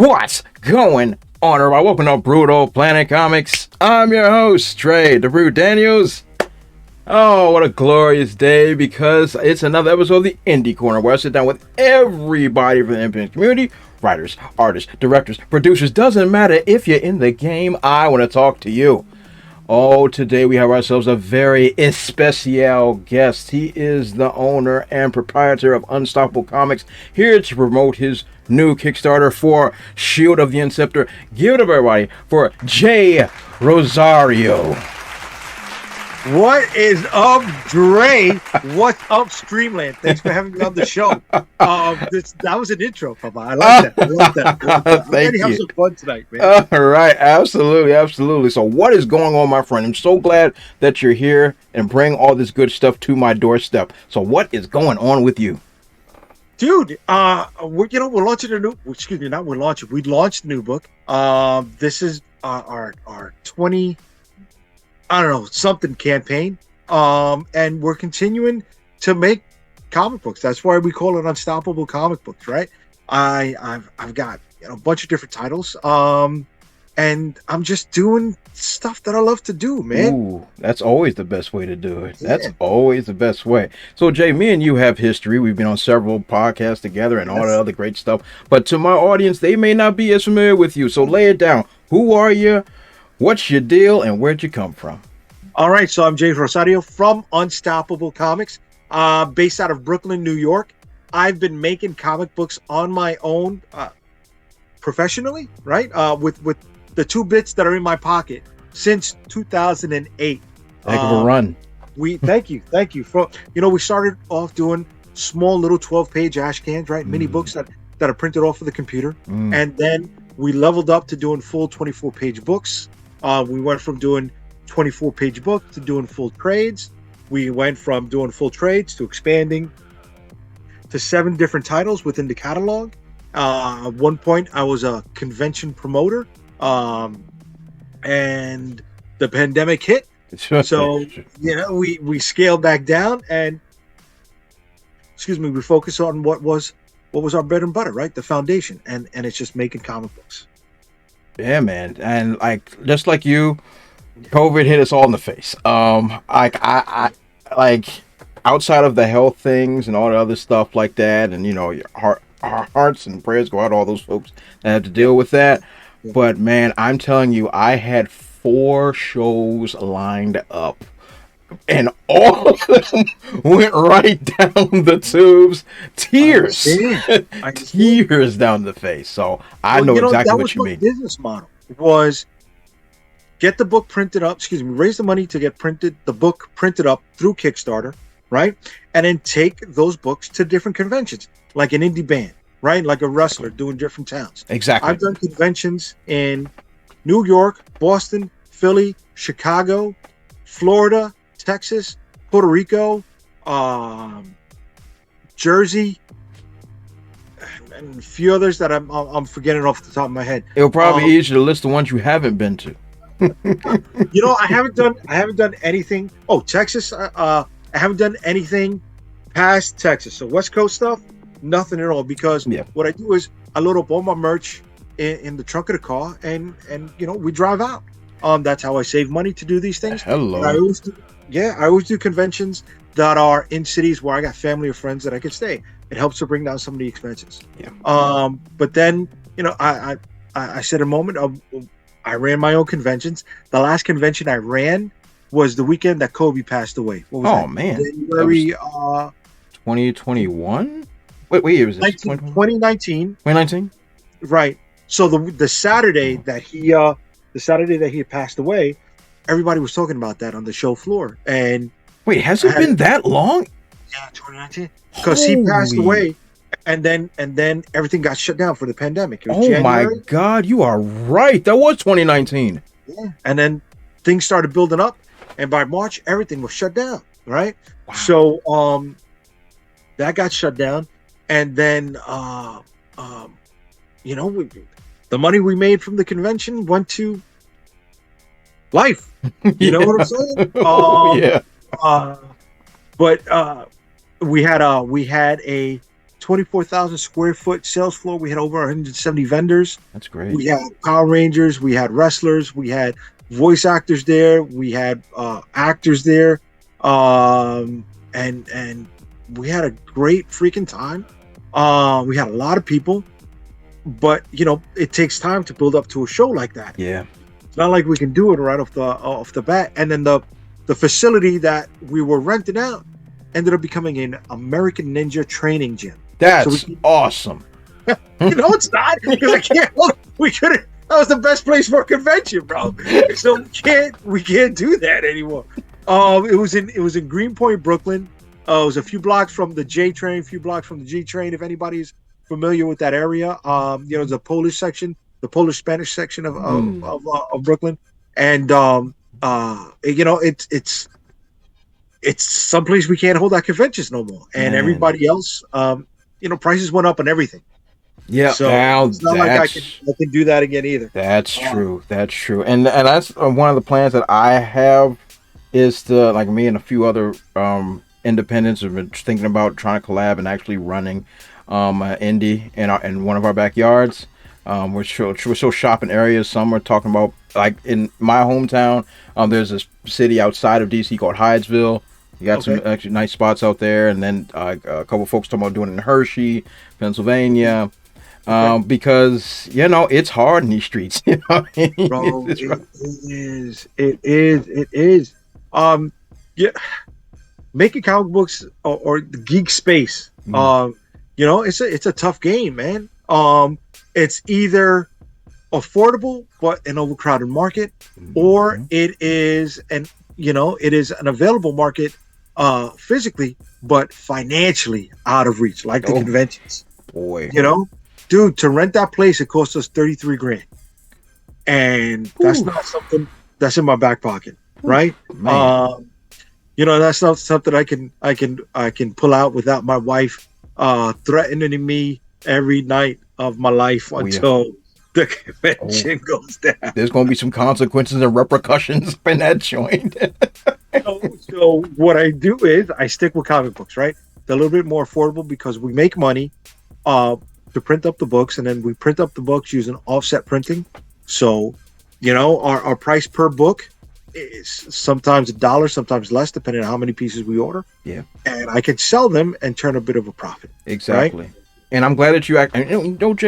What's going on, everybody? Welcome to Brutal Planet Comics. I'm your host, Trey the Brute Daniels. Oh, what a glorious day, because it's another episode of the Indie Corner, where I sit down with everybody from the independent community. Writers, artists, directors, producers, doesn't matter if you're in the game, I want to talk to you. Oh, today we have ourselves a very especial guest. He is the owner and proprietor of Unstoppable Comics, here to promote his new Kickstarter for Shield of the Inceptor. Give it up, everybody, for Jay Rosario. What is up, Dre? What's up, Streamland? Thanks for having me on the show. That was an intro, Papa. I like that. I'm ready to have some fun tonight, man. All right, absolutely. So what is going on, my friend? I'm so glad that you're here and bring all this good stuff to my doorstep. So what is going on with you? Dude, we're launching a new, we launched a new book. This is our 20, something campaign. And we're continuing to make comic books. That's why we call it Unstoppable Comic Books, right? I've got a bunch of different titles. And I'm just doing stuff that I love to do, man. Ooh, that's always the best way to do it. That's always the best way. So, Jay, me and you have history. We've been on several podcasts together and all that other great stuff. But to my audience, they may not be as familiar with you. So lay it down. Who are you? What's your deal? And where'd you come from? All right. So I'm Jay Rosario from Unstoppable Comics, based out of Brooklyn, New York. I've been making comic books on my own professionally, right? With the 2 bits that are in my pocket since 2008. Heck of a run. Thank you. We started off doing small little 12-page ash cans, right? Mini books that are printed off of the computer. And then we leveled up to doing full 24-page books. We went from doing 24-page books to doing full trades. We went from doing full trades to expanding to 7 different titles within the catalog. At one point, I was a convention promoter. And the pandemic hit, so we scaled back down, and we focused on what was our bread and butter, right? The foundation, and it's just making comic books. Yeah, man, and just like you, COVID hit us all in the face. I outside of the health things and all the other stuff like that, and our hearts and prayers go out to all those folks that have to deal with that. But man, I'm telling you, I had 4 shows lined up, and all of them went right down the tubes. Tears down the face. So I know exactly what you mean. My business model was get the book printed up. Raise the money to get the book printed up through Kickstarter, right? And then take those books to different conventions, like an indie band. Right, like a wrestler doing different towns. Exactly. I've done conventions in New York, Boston, Philly, Chicago, Florida, Texas, Puerto Rico, Jersey, and a few others that I'm forgetting off the top of my head. It'll probably be easier to list the ones you haven't been to. I haven't done anything. Oh, Texas. I haven't done anything past Texas. So West Coast stuff. Nothing at all, because what I do is I load up all my merch in the trunk of the car, and we drive out. That's how I save money to do these things. Hello. I always do conventions that are in cities where I got family or friends that I can stay. It helps to bring down some of the expenses. But then I said a moment. I ran my own conventions. The last convention I ran was the weekend that Kobe passed away. What was that? Man, January 2021. What year was this? 2019. 2019. Right. So the Saturday that he had passed away, everybody was talking about that on the show floor. And wait, has it been that long? Yeah, 2019. Because he passed away, and then everything got shut down for the pandemic. It was January. My God, you are right. That was 2019. Yeah. And then things started building up, and by March everything was shut down. Right. Wow. So that got shut down. And then, the money we made from the convention went to life. You know what I'm saying? But we had a 24,000 square foot sales floor. We had over 170 vendors. That's great. We had Power Rangers. We had wrestlers. We had voice actors there. We had actors there. And we had a great freaking time. We had a lot of people, but it takes time to build up to a show like that. Yeah. It's not like we can do it right off the bat. And then the facility that we were renting out ended up becoming an American Ninja training gym. That's awesome. It's not, because I can't look. We couldn't. That was the best place for a convention, bro. So we can't do that anymore. It was in Greenpoint, Brooklyn. It was a few blocks from the J train, a few blocks from the G train. If anybody's familiar with that area, the Polish section, the Polish Spanish section of Brooklyn, and it's someplace we can't hold our conventions no more. And everybody else, prices went up on everything. Yeah, so now it's not like I can do that again either. That's true. That's true. And that's one of the plans that I have, is to, like, me and a few other independents have been thinking about trying to collab and actually running an indie in one of our backyards. We're still shopping areas. Some are talking about, like, in my hometown, there's this city outside of DC called Hydesville. You got some actually nice spots out there, and then a couple folks talking about doing it in Hershey, Pennsylvania. Because it's hard in these streets. Bro, it is. Yeah, making comic books or the geek space. It's a tough game, man. It's either affordable but an overcrowded market, or it is an available market physically but financially out of reach, like the conventions. Boy, dude, to rent that place, it cost us $33,000, and that's not something that's in my back pocket, right? That's not something I can pull out without my wife threatening me every night of my life until the convention goes down. There's going to be some consequences and repercussions in that joint. So what I do is I stick with comic books, right? They're a little bit more affordable because we make money to print up the books, and then we print up the books using offset printing. So, our price per book is sometimes $1, sometimes less, depending on how many pieces we order. Yeah. And I can sell them and turn a bit of a profit. Exactly. Right? And I'm glad that Jay,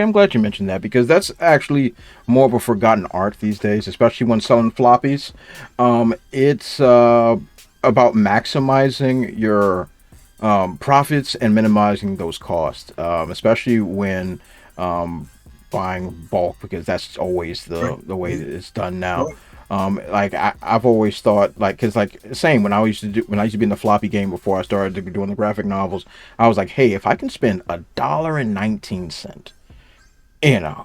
I'm glad you mentioned that, because that's actually more of a forgotten art these days, especially when selling floppies. It's about maximizing your profits and minimizing those costs, especially when buying bulk, because that's always the way that it's done now. I've always thought, because same when I used to be in the floppy game before I started doing the graphic novels, I was like, hey, if I can spend $1.19,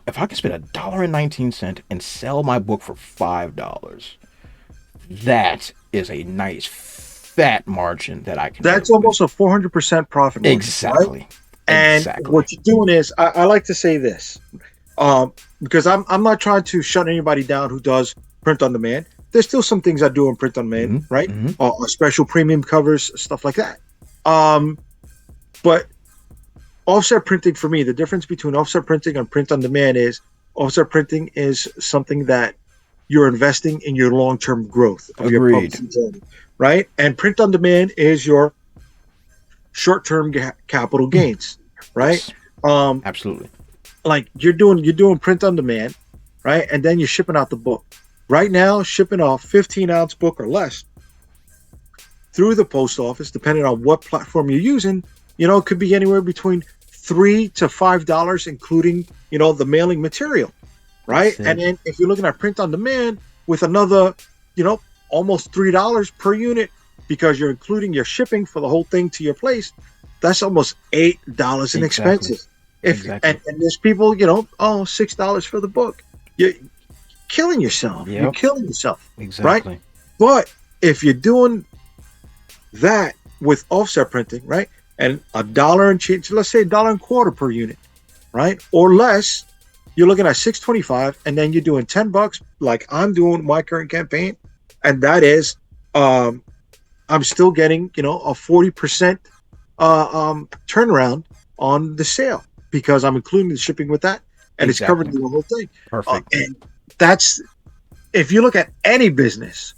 if I can spend $1.19 and sell my book for $5, that is a nice fat margin that I can. That's almost a 400% profit margin. Exactly. Right? And what you're doing is, I like to say this, because I'm not trying to shut anybody down who does print on demand. There's still some things I do in print on demand, right? Or special premium covers, stuff like that. But offset printing, for me, the difference between offset printing and print on demand is offset printing is something that you're investing in your long-term growth of your publishing journey, right? And print on demand is your short-term capital gains, right? Yes. Absolutely. Like you're doing print on demand, right? And then you're shipping out the book. Right now, shipping a 15-ounce book or less through the post office, depending on what platform you're using, it could be anywhere between $3 to $5, including, the mailing material, right? And then if you're looking at print on demand with another, almost $3 per unit, because you're including your shipping for the whole thing to your place, that's almost $8 in expenses. And there's people, $6 for the book. You're killing yourself. Yep. You're killing yourself. Exactly. Right? But if you're doing that with offset printing, right? And $1 and change, let's say $1.25 per unit, right? Or less, you're looking at $6.25, and then you're doing $10, like I'm doing my current campaign. And that is, I'm still getting, a 40% turnaround on the sale because I'm including the shipping with that, and it's covered the whole thing. Perfect. And that's, if you look at any business,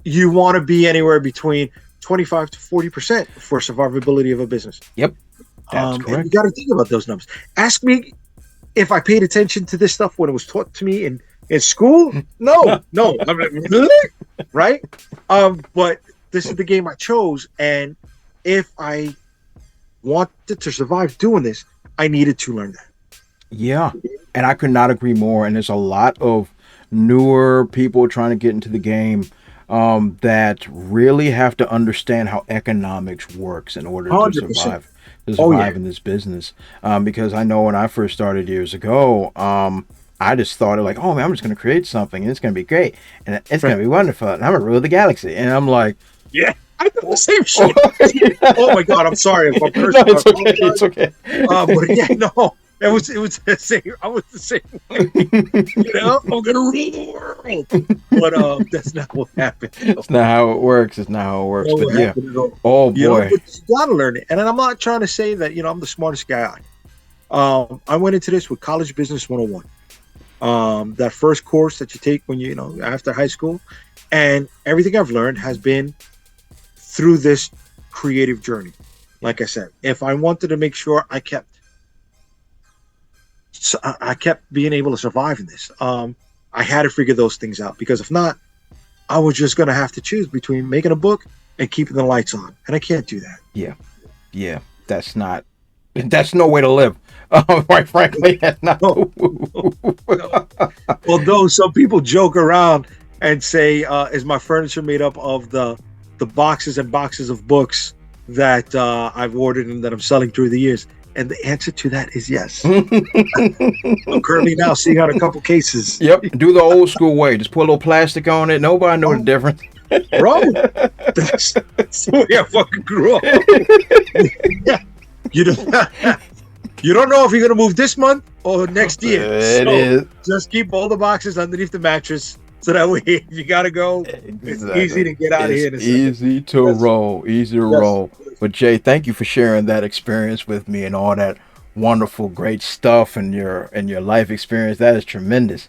you want to be anywhere between 25 to 40% for survivability of a business. Yep. That's correct. And you got to think about those numbers. Ask me if I paid attention to this stuff when it was taught to me in school. No. I mean, really? Right? But this is the game I chose, and if I wanted to survive doing this, I needed to learn that. Yeah, and I could not agree more. And there's a lot of newer people trying to get into the game that really have to understand how economics works in order 100%. to survive in this business. Because I know when I first started years ago, I just thought like, oh man, I'm just going to create something and it's going to be great and it's going to be wonderful and I'm going to rule the galaxy. And I'm like, yeah, I do the same shit. Oh my God, I'm sorry if I'm cursing. No, it's okay. But yeah, no, it was the same. I was the same way. You know, I'm gonna rule the world. But that's not what happened. It's not how it works. It's not how it works. But yeah. Oh boy. You know, but you gotta learn it. And I'm not trying to say that, you know, I'm the smartest guy. I went into this with College Business 101. That first course that you take when you know, after high school. And everything I've learned has been through this creative journey. Like I said, if I wanted to make sure I kept being able to survive in this, I had to figure those things out, because if not, I was just going to have to choose between making a book and keeping the lights on. And I can't do that. Yeah. That's no way to live. Quite frankly, that's not. No. Although some people joke around and say, is my furniture made up of the boxes and boxes of books that I've ordered and that I'm selling through the years? And the answer to that is yes. I'm currently now seeing out a couple cases. Yep. Do the old school way. Just put a little plastic on it. Nobody knows the difference. Bro, that's the way I fucking grew up. Yeah. You don't know if you're going to move this month or next year. It is. Just keep all the boxes underneath the mattress. So that way, if you got to go, It's easy to get out of here. Easy to roll. But Jay, thank you for sharing that experience with me and all that wonderful, great stuff and your life experience. That is tremendous.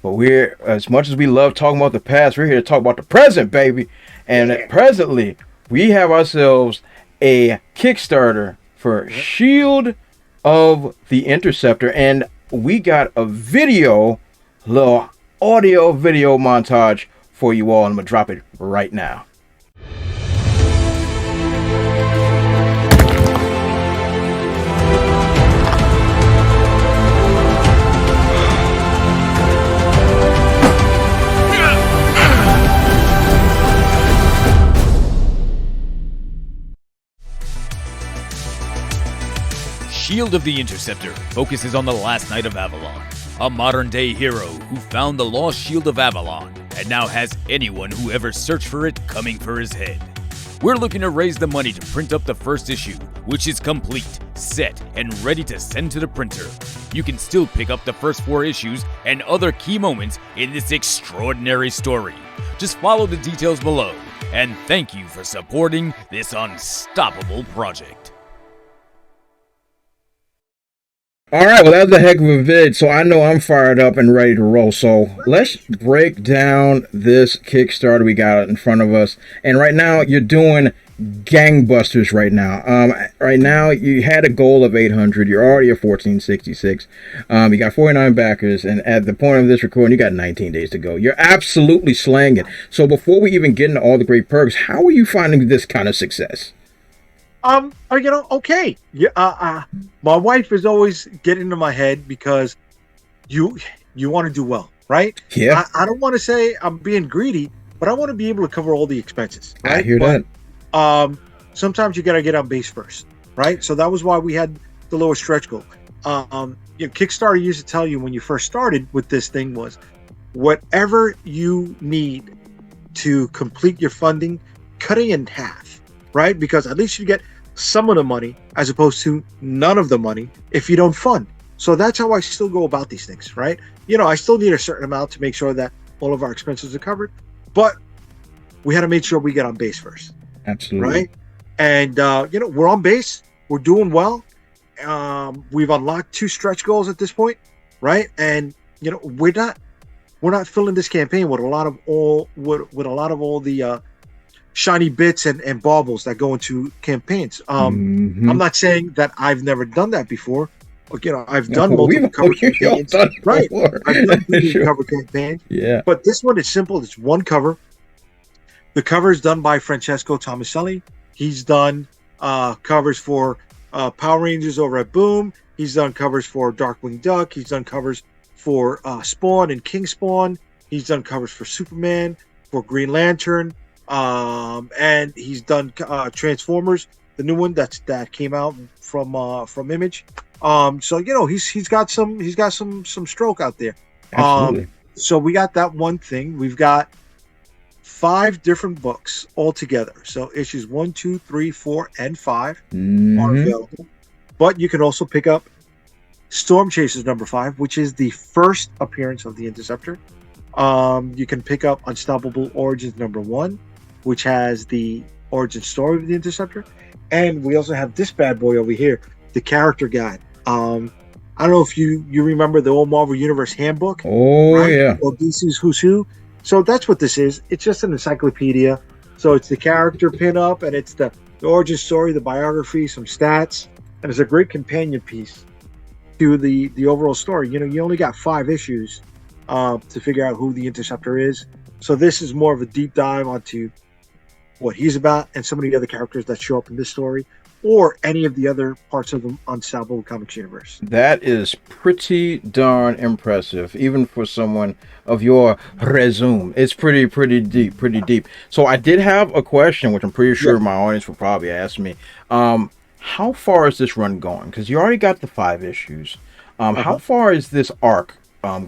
But we're, as much as we love talking about the past, we're here to talk about the present, baby. And presently, we have ourselves a Kickstarter for Shield of the Interceptor. And we got a little audio video montage for you all. I'm going to drop it right now. Shield of the Interceptor focuses on the last knight of Avalon, a modern-day hero who found the lost Shield of Avalon and now has anyone who ever searched for it coming for his head. We're looking to raise the money to print up the first issue, which is complete, set, and ready to send to the printer. You can still pick up the first 4 issues and other key moments in this extraordinary story. Just follow the details below, and thank you for supporting this unstoppable project. All right, well, that was a heck of a vid, so I know I'm fired up and ready to roll. So let's break down this Kickstarter we got in front of us. And right now, you're doing gangbusters right now. Right now, you had a goal of 800. You're already at 1466. You got 49 backers, and at the point of this recording, you got 19 days to go. You're absolutely slaying it. So before we even get into all the great perks, how are you finding this kind of success? You know, okay. Yeah, my wife is always getting into my head because you want to do well, right? Yeah. I don't want to say I'm being greedy, but I want to be able to cover all the expenses. Right? I hear that. Sometimes you got to get on base first, right? So that was why we had the lower stretch goal. Kickstarter used to tell you when you first started with this thing was whatever you need to complete your funding, cut it in half, right? Because at least you get some of the money as opposed to none of the money if you don't fund. So that's how I still go about these things, right? You know, I still need a certain amount to make sure that all of our expenses are covered, but we had to make sure we get on base first. Absolutely. Right? And, you know, we're on base. We're doing well. we've unlocked 2 stretch goals at this point, right? And we're not filling this campaign with a lot of all the shiny bits and baubles that go into campaigns. I'm not saying that I've never done that before. I've done multiple cover campaigns, right? I've done multiple cover campaigns. Yeah. But this one is simple. It's one cover. The cover is done by Francesco Tomaselli. He's done covers for Power Rangers over at Boom. He's done covers for Darkwing Duck. He's done covers for Spawn and King Spawn. He's done covers for Superman, for Green Lantern, and he's done Transformers, the new one that came out from Image. So he's got some stroke out there. Absolutely. So we got that one thing. We've got 5 different books altogether. So issues 1, 2, 3, 4, and 5 are available. But you can also pick up Storm Chasers number 5, which is the first appearance of the Interceptor. You can pick up Unstoppable Origins number 1, which has the origin story of the Interceptor. And we also have this bad boy over here, the character guide. I don't know if you remember the old Marvel Universe handbook. Oh, right? Yeah. Or DC's Who's Who. So that's what this is. It's just an encyclopedia. So it's the character pinup, and it's the origin story, the biography, some stats, and it's a great companion piece to the overall story. You only got 5 issues to figure out who the Interceptor is. So this is more of a deep dive onto what he's about and some of the other characters that show up in this story, or any of the other parts of the Ensemble Comics universe. That is pretty darn impressive, even for someone of your resume. It's pretty deep. So I did have a question, which I'm pretty sure my audience will probably ask me. How far is this run going? Because you already got the 5 issues. How far is this arc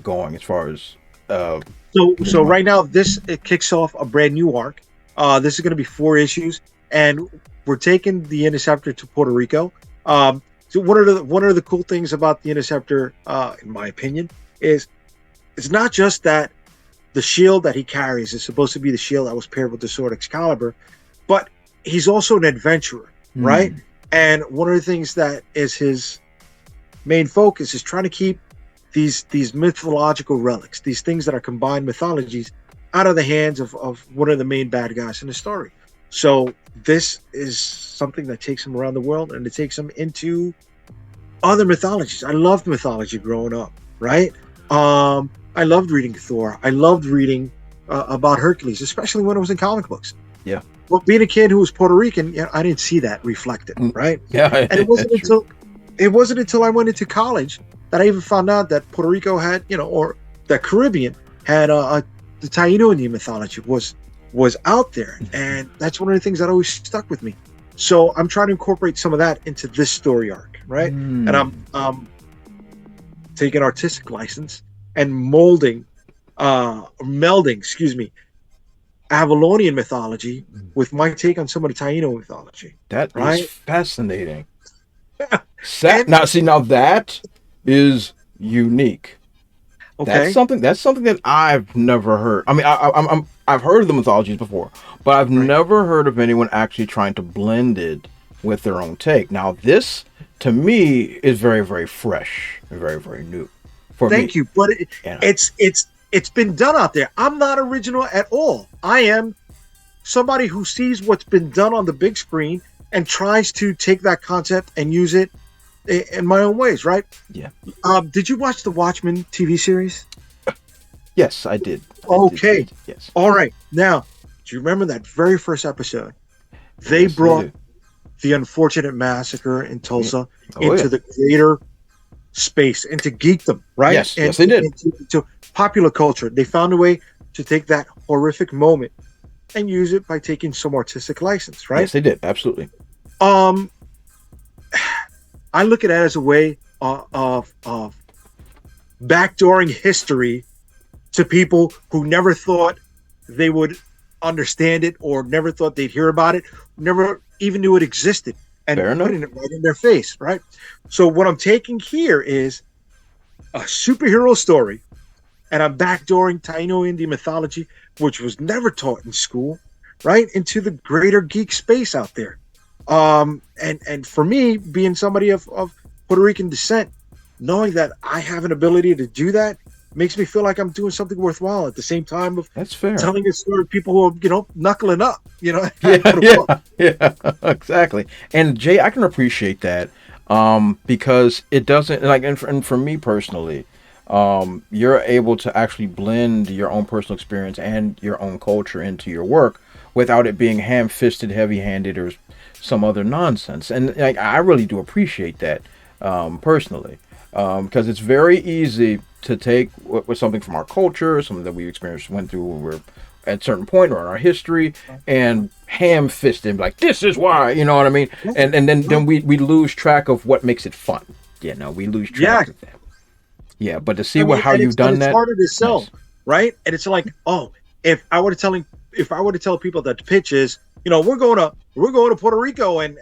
going as far as... So right now, it kicks off a brand new arc. This is going to be 4 issues, and we're taking the Interceptor to Puerto Rico. So one of the cool things about the Interceptor, in my opinion, is it's not just that the shield that he carries is supposed to be the shield that was paired with the sword Excalibur, but he's also an adventurer, right? And one of the things that is his main focus is trying to keep these mythological relics, these things that are combined mythologies, out of the hands of one of the main bad guys in the story. So this is something that takes him around the world, and it takes him into other mythologies. I loved mythology growing up, right? I loved reading Thor. I loved reading about Hercules, especially when it was in comic books. Yeah. Well, being a kid who was Puerto Rican, I didn't see that reflected, right? Yeah. And it wasn't until I went into college that I even found out that Puerto Rico had, or the Caribbean had the Taino Indian mythology was out there, and that's one of the things that always stuck with me. So I'm trying to incorporate some of that into this story arc, right? And I'm taking artistic license and melding, Avalonian mythology with my take on some of the Taino mythology. That is fascinating. And- Now that is unique. Okay. That's something that I've never heard. I mean, I've heard of the mythologies before, but I've never heard of anyone actually trying to blend it with their own take. Now, this to me is very, very fresh and very, very new. Thank you, but it's been done out there. I'm not original at all. I am somebody who sees what's been done on the big screen and tries to take that concept and use it in my own ways, right? Yeah. Did you watch the Watchmen TV series? Yes, I did. Okay. Yes. All right. Now, do you remember that very first episode? They brought the unfortunate massacre in Tulsa into the greater space, into geekdom, right? Yes, they did. Into popular culture. They found a way to take that horrific moment and use it by taking some artistic license, right? Yes, they did. Absolutely. I look at it as a way of backdooring history to people who never thought they would understand it, or never thought they'd hear about it, never even knew it existed, and putting it right in their face, right? So what I'm taking here is a superhero story, and I'm backdooring Taino Indian mythology, which was never taught in school, right, into the greater geek space out there. And for me, being somebody of Puerto Puerto Rican descent, knowing that I have an ability to do that makes me feel like I'm doing something worthwhile at the same time of That's fair. telling a story of people who are, knuckling up, Yeah, exactly. And Jay, I can appreciate that because it doesn't like, and for me personally, you're able to actually blend your own personal experience and your own culture into your work without it being ham-fisted, heavy-handed, or some other nonsense. And like, I really do appreciate that personally, because it's very easy to take with something from our culture, something that we experienced, went through when we're at a certain point or in our history, and ham-fist it, like, this is why, you know what I mean? And then we lose track of what makes it fun. We lose track of that. Yeah, but to see how you've done that, it's harder to sell, nice. Right? And it's like, if I were to tell people that the pitch is, we're going to Puerto Rico and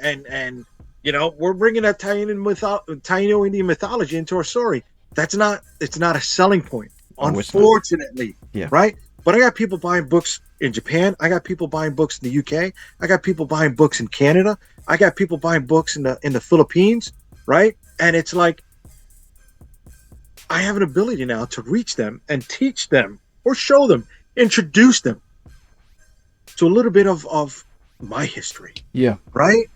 we're bringing that Taino Indian mythology into our story. It's not a selling point, unfortunately. Yeah. Right? But I got people buying books in Japan. I got people buying books in the UK. I got people buying books in Canada. I got people buying books in the Philippines. Right? And it's like, I have an ability now to reach them and teach them or show them, introduce them to a little bit of my history. Yeah. Right?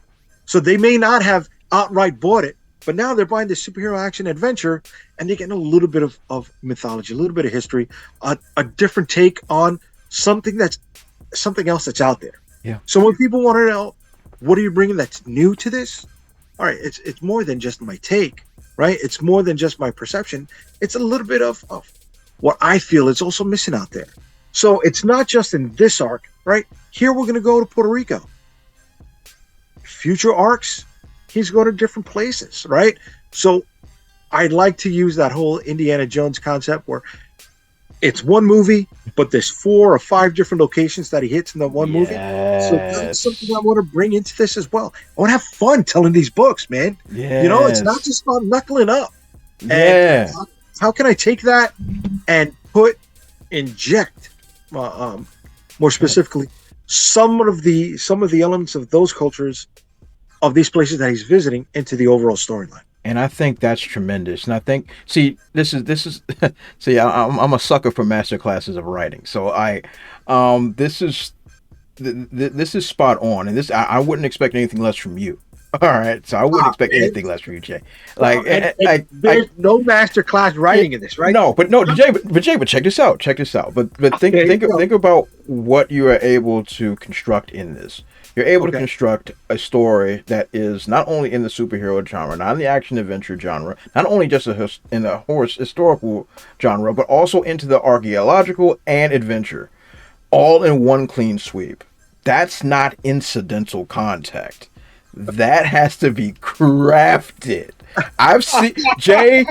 So they may not have outright bought it, but now they're buying the superhero action adventure and they're getting a little bit of mythology, a little bit of history, a different take on something else that's out there. Yeah. So when people want to know, what are you bringing that's new to this? All right, it's more than just my take, right? It's more than just my perception. It's a little bit of what I feel is also missing out there. So it's not just in this arc, right? Here we're going to go to Puerto Rico. Future arcs, he's going to different places, right? So I'd like to use that whole Indiana Jones concept where it's one movie, but there's 4 or 5 different locations that he hits in the one movie. So that's something I want to bring into this as well. I want to have fun telling these books, man. It's not just about knuckling up. Yeah. And how can I take that and inject, more specifically, some of the elements of those cultures of these places that he's visiting into the overall storyline. And I think that's tremendous. And I think, this is, I'm a sucker for master classes of writing. So this is spot on. And I wouldn't expect anything less from you. All right. So I wouldn't expect anything less from you, Jay. There's no master class writing in this, right? No, but check this out. But think about what you are able to construct in this. You're able to construct a story that is not only in the superhero genre, not in the action adventure genre, not only just in the historical genre, but also into the archaeological and adventure, all in one clean sweep. That's not incidental contact. That has to be crafted. I've seen Jay.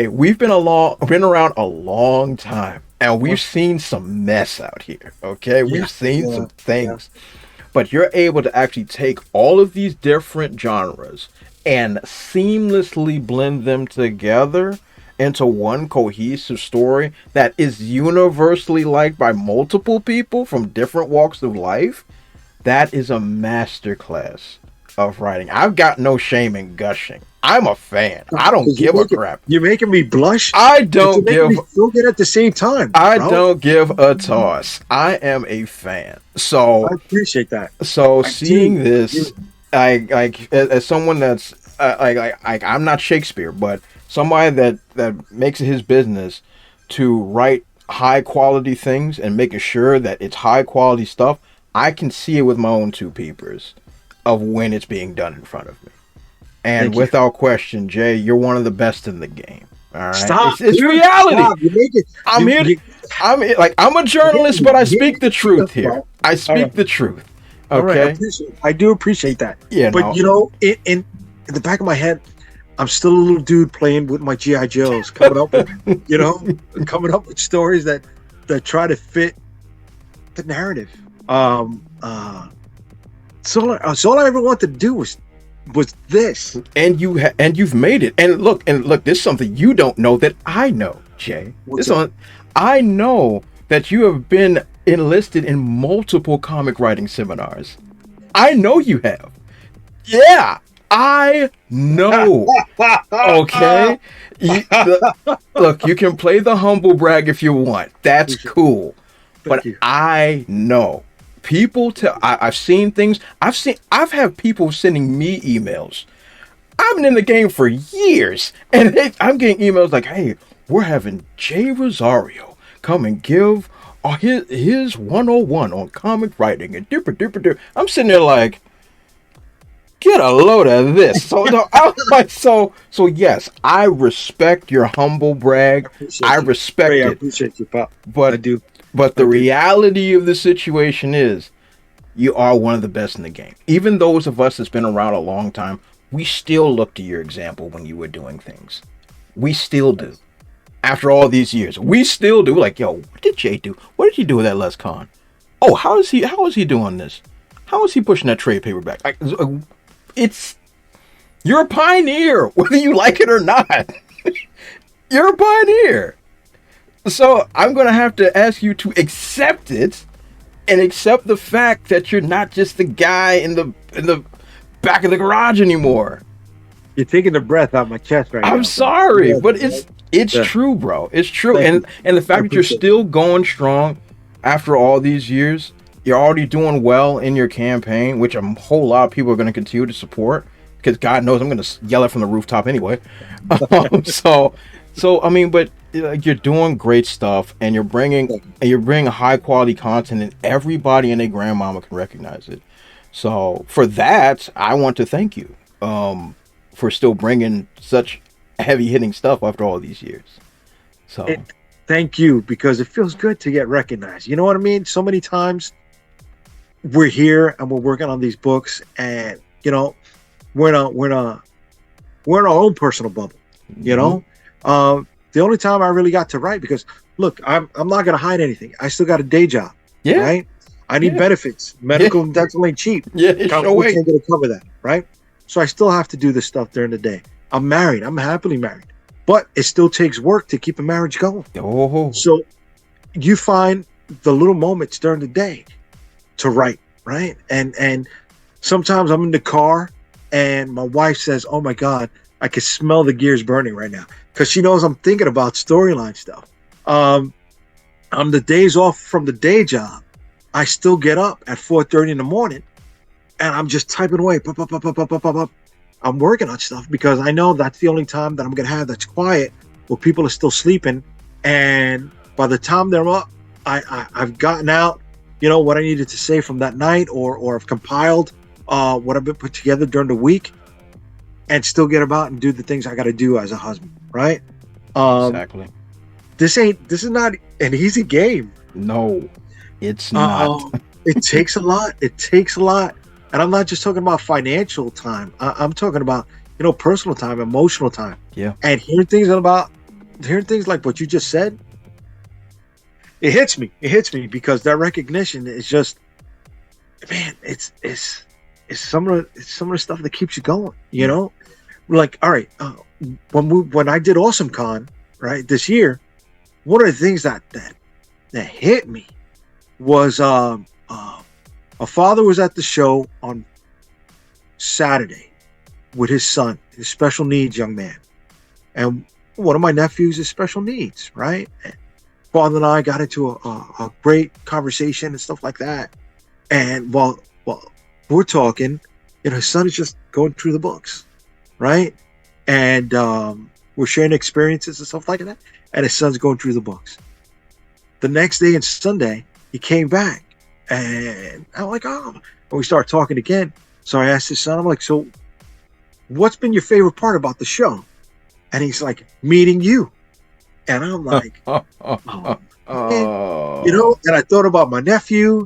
We've been around a long time, and we've seen some mess out here. Okay, we've seen some things. Yeah. But you're able to actually take all of these different genres and seamlessly blend them together into one cohesive story that is universally liked by multiple people from different walks of life. That is a masterclass of writing. I've got no shame in gushing. I'm a fan. I don't give a crap. You're making me blush. I don't give. Feel good at the same time. I don't give a toss. I am a fan. So I appreciate that. So seeing this, as someone that's I'm not Shakespeare, but somebody that makes it his business to write high quality things and making sure that it's high quality stuff. I can see it with my own 2 peepers of when it's being done in front of me. And without question, Jay, you're one of the best in the game. All right, stop. It's reality. Stop. You make it. I'm a journalist, but I speak the truth here. I speak the truth. Okay, I do appreciate that. Yeah, but in the back of my head, I'm still a little dude playing with my GI Joes, coming up with, coming up with stories that try to fit the narrative. So all I ever wanted to do was this, and you've made it. And look, this is something you don't know that I know, Jay. I know that you have been enlisted in multiple comic writing seminars. I know you have. Yeah, I know. Okay? Look, you can play the humble brag if you want. That's cool. But I know. People I've seen things. I've had people sending me emails. I've been in the game for years, and I'm getting emails like, "Hey, we're having Jay Rosario come and give his 101 on comic writing and dipper. I'm sitting there like, get a load of this. So no, I'm like, so yes, I respect your humble brag. I respect it. I appreciate you, Pop. But I do. But the reality of the situation is, you are one of the best in the game. Even those of us that's been around a long time, we still look to your example when you were doing things. We still do. After all these years, we still do. Like, yo, what did Jay do? What did he do with that Les Con? Oh, how is he doing this? How is he pushing that trade paperback? You're a pioneer, whether you like it or not. You're a pioneer. So I'm going to have to ask you to accept it and accept the fact that you're not just the guy in the back of the garage anymore. You're taking the breath out of my chest right now. I'm sorry, but it's true, bro. It's true. And the fact that you're still going strong after all these years, you're already doing well in your campaign, which a whole lot of people are going to continue to support, because God knows I'm going to yell it from the rooftop anyway. So I mean, but you're doing great stuff, and you're bringing high quality content, and everybody and their grandmama can recognize it. So for that, I want to thank you for still bringing such heavy hitting stuff after all these years. So thank you, because it feels good to get recognized. You know what I mean? So many times we're here and we're working on these books, and you know, we're in our own personal bubble. You know, the only time I really got to write, because look, I'm not gonna hide anything. I still got a day job. Yeah. Right. I need benefits. Medical and dental ain't cheap. Yeah, it's no way. Can't cover that, right? So I still have to do this stuff during the day. I'm married. I'm happily married, but it still takes work to keep a marriage going. Oh. So you find the little moments during the day to write, right? And sometimes I'm in the car and my wife says, "Oh my God, I can smell the gears burning right now," because she knows I'm thinking about storyline stuff. On the days off from the day job, I still get up at 4:30 in the morning and I'm just typing away. I'm working on stuff because I know that's the only time that I'm going to have that's quiet, where people are still sleeping. And by the time they're up, I've gotten out, you know, what I needed to say from that night, or I've compiled what I've been put together during the week, and still get about and do the things I got to do as a husband, right? Exactly. This is not an easy game. No, it's not. It takes a lot. It takes a lot. And I'm not just talking about financial time. I'm talking about, you know, personal time, emotional time. Yeah. And hearing things like what you just said, it hits me. It hits me because that recognition is just, man, it's some of the stuff that keeps you going, you know? Like, all right, when I did Awesome Con, right, this year, one of the things that hit me was a father was at the show on Saturday with his son, his special needs young man. And one of my nephews is special needs, right? And father and I got into a great conversation and stuff like that. And while we're talking, you know, his son is just going through the books, right? And we're sharing experiences and stuff like that. And his son's going through the books. The next day and Sunday, he came back. And I'm like, oh, and we start talking again. So I asked his son, I'm like, so what's been your favorite part about the show? And he's like, meeting you. And I'm like, you know, and I thought about my nephew.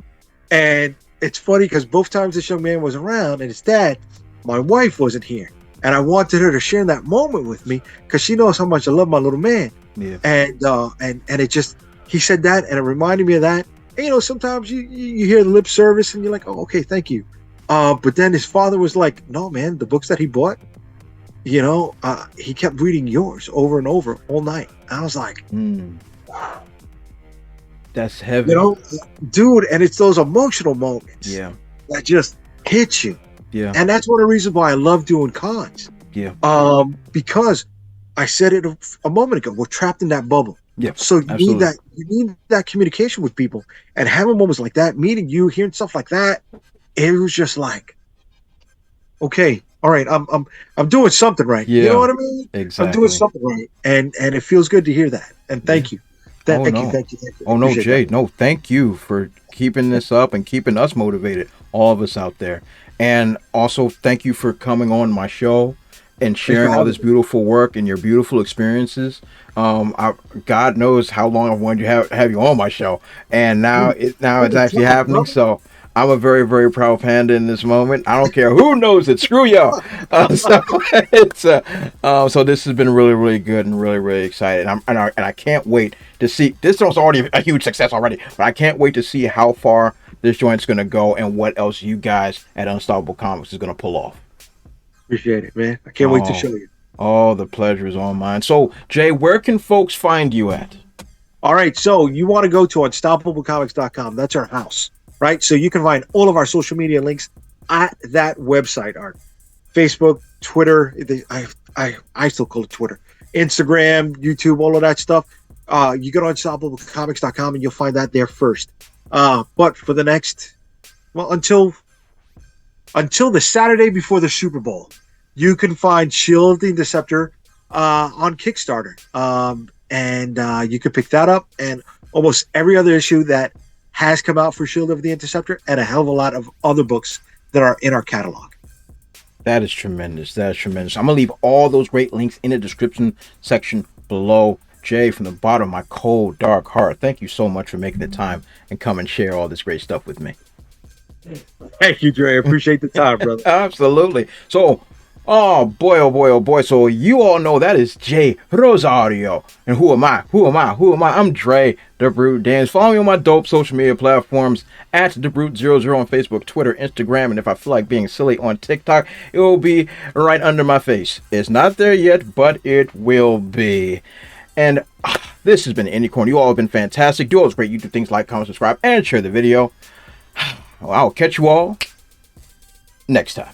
And it's funny because both times this young man was around and his dad, my wife wasn't here. And I wanted her to share that moment with me because she knows how much I love my little man. Yeah. And it just, he said that and it reminded me of that. And, you know, sometimes you hear the lip service and you're like, oh, okay, thank you. But then his father was like, no, man, the books that he bought, you know, he kept reading yours over and over all night. And I was like, that's heavy. You know, dude, and it's those emotional moments that just hit you. Yeah. And that's one of the reasons why I love doing cons. Yeah. Because I said it a moment ago, we're trapped in that bubble. Yeah. So you absolutely. need that communication with people, and having moments like that, meeting you, hearing stuff like that, it was just like, okay, all right, I'm doing something right. Yeah. You know what I mean? Exactly. I'm doing something right, and it feels good to hear that. And thank you. Thank you. Oh no, Appreciate Jay, that. no, thank you for keeping this up and keeping us motivated, all of us out there. And also thank you for coming on my show and sharing all having this beautiful work and your beautiful experiences. God knows how long I've wanted to have you on my show, and now it's actually happening. So I'm a very, very proud panda in this moment. I don't care who knows it. Screw y'all. So it's so this has been really, really good and really, really exciting. And I can't wait to see. This was already a huge success already, but I can't wait to see how far this joint's going to go and what else you guys at Unstoppable Comics is going to pull off. Appreciate it, man. I can't wait to show you. Oh, the pleasure is all mine. So, Jay, where can folks find you at? All right, so you want to go to unstoppablecomics.com. That's our house, right? So you can find all of our social media links at that website. Our Facebook, Twitter. I still call it Twitter. Instagram, YouTube, all of that stuff. You go to unstoppablecomics.com and you'll find that there first. But for the next, well, until the Saturday before the Super Bowl, you can find Shield of the Interceptor on Kickstarter. And you can pick that up and almost every other issue that has come out for Shield of the Interceptor, and a hell of a lot of other books that are in our catalog. That is tremendous. That is tremendous. I'm going to leave all those great links in the description section below. Jay, from the bottom of my cold, dark heart, thank you so much for making the time and come and share all this great stuff with me. Thank you, Dre. I appreciate the time, brother. Absolutely. So, oh boy, oh boy, oh boy. So you all know that is Jay Rosario. And who am I? I'm Dre, the Brute Dance. Follow me on my dope social media platforms at the Brute00 on Facebook, Twitter, Instagram, and if I feel like being silly on TikTok, it will be right under my face. It's not there yet, but it will be. And this has been Indie Corner. You all have been fantastic. Do all those great YouTube things, like, comment, subscribe, and share the video. I'll catch you all next time.